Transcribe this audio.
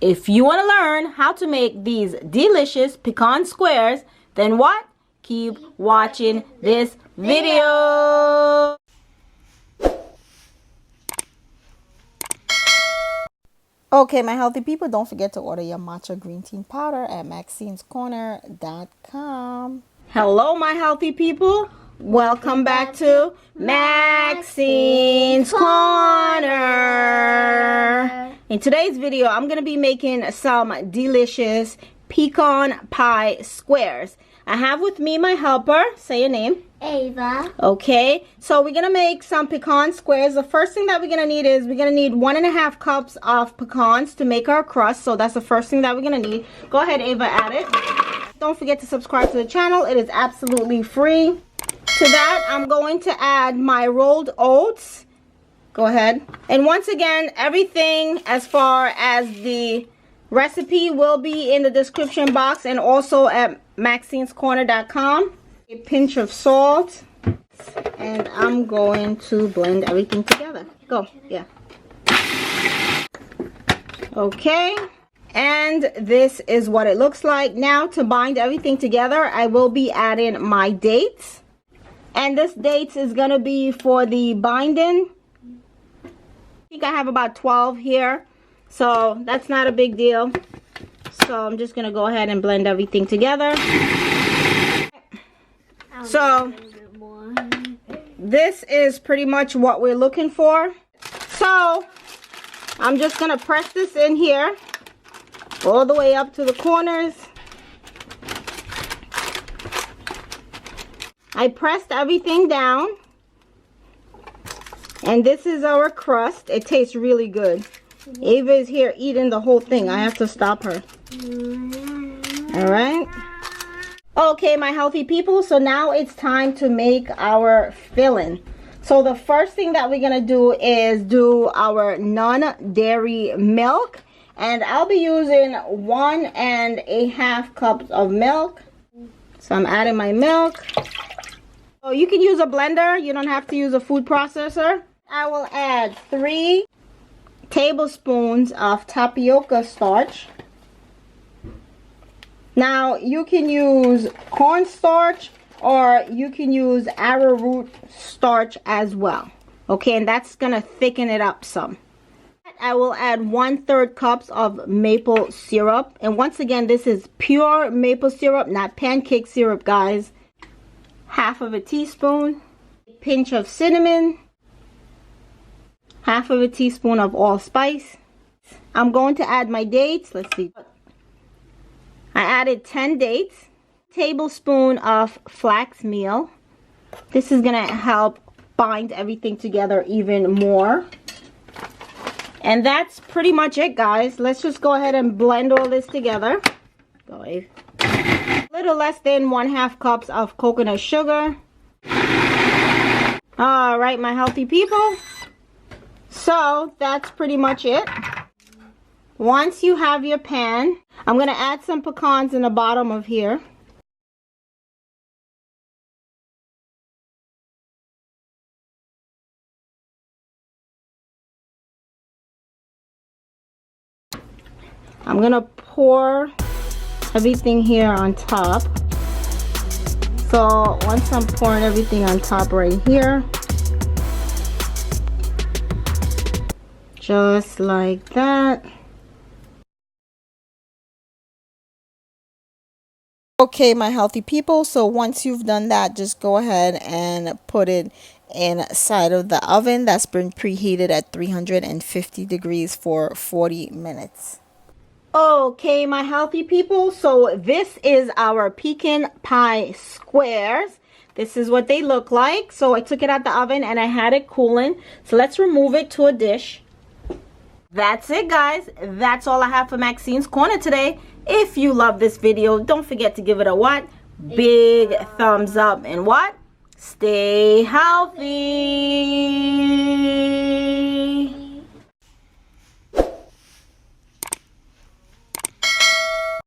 If you want to learn how to make these delicious pecan squares, then what? Keep watching this video. Okay, my healthy people, don't forget to order your matcha green tea powder at Maxinescorner.com. Hello, my healthy people. Welcome back to Maxine's Corner. In today's video, I'm going to be making some delicious pecan pie squares. I have with me my helper. Say your name. Ava. Okay, so we're going to make some pecan squares. The first thing that we're going to need is we're going to need 1.5 cups of pecans to make our crust. So that's the first thing that we're going to need. Go ahead, Ava, add it. Don't forget to subscribe to the channel. It is absolutely free. To that, I'm going to add my rolled oats. Go ahead. And once again, everything as far as the recipe will be in the description box and also at Maxinescorner.com. A pinch of salt. And I'm going to blend everything together. Go. Yeah. Okay. And this is what it looks like. Now, to bind everything together, I will be adding my dates. And this dates is going to be for the binding. I think I have about 12 here. So that's not a big deal. So I'm just going to go ahead and blend everything together. So this is pretty much what we're looking for. So I'm just going to press this in here all the way up to the corners. I pressed everything down, and this is our crust. It tastes really good. Ava is here eating the whole thing. I have to stop her. All right. Okay, my healthy people, so now it's time to make our filling. So the first thing that we're gonna do is do our non-dairy milk, and I'll be using 1.5 cups of milk. So I'm adding my milk. So you can use a blender, you don't have to use a food processor. I will add 3 tablespoons of tapioca starch. Now you can use cornstarch or you can use arrowroot starch as well. Okay, and that's gonna thicken it up some. I will add 1/3 cups of maple syrup. And once again, this is pure maple syrup, not pancake syrup, guys. 1/2 teaspoon, a pinch of cinnamon, 1/2 teaspoon of allspice. I'm going to add my dates. Let's see. I added 10 dates, tablespoon of flax meal. This is going to help bind everything together even more. And that's pretty much it, guys. Let's just go ahead and blend all this together. Go ahead. Little less than 1/2 cups of coconut sugar. All right, my healthy people. So that's pretty much it. Once you have your pan, I'm going to add some pecans in the bottom of here. I'm going to pour everything here on top. So once I'm pouring everything on top right here, just like that. Okay, my healthy people, so once you've done that, just go ahead and put it inside of the oven that's been preheated at 350 degrees for 40 minutes. Okay, my healthy people, so this is our pecan pie squares. This is what they look like. So I took it out the oven and I had it cooling. So let's remove it to a dish. That's it, guys. That's all I have for Maxine's Corner today. If you love this video, don't forget to give it a what? Big thumbs up. And what? Stay healthy.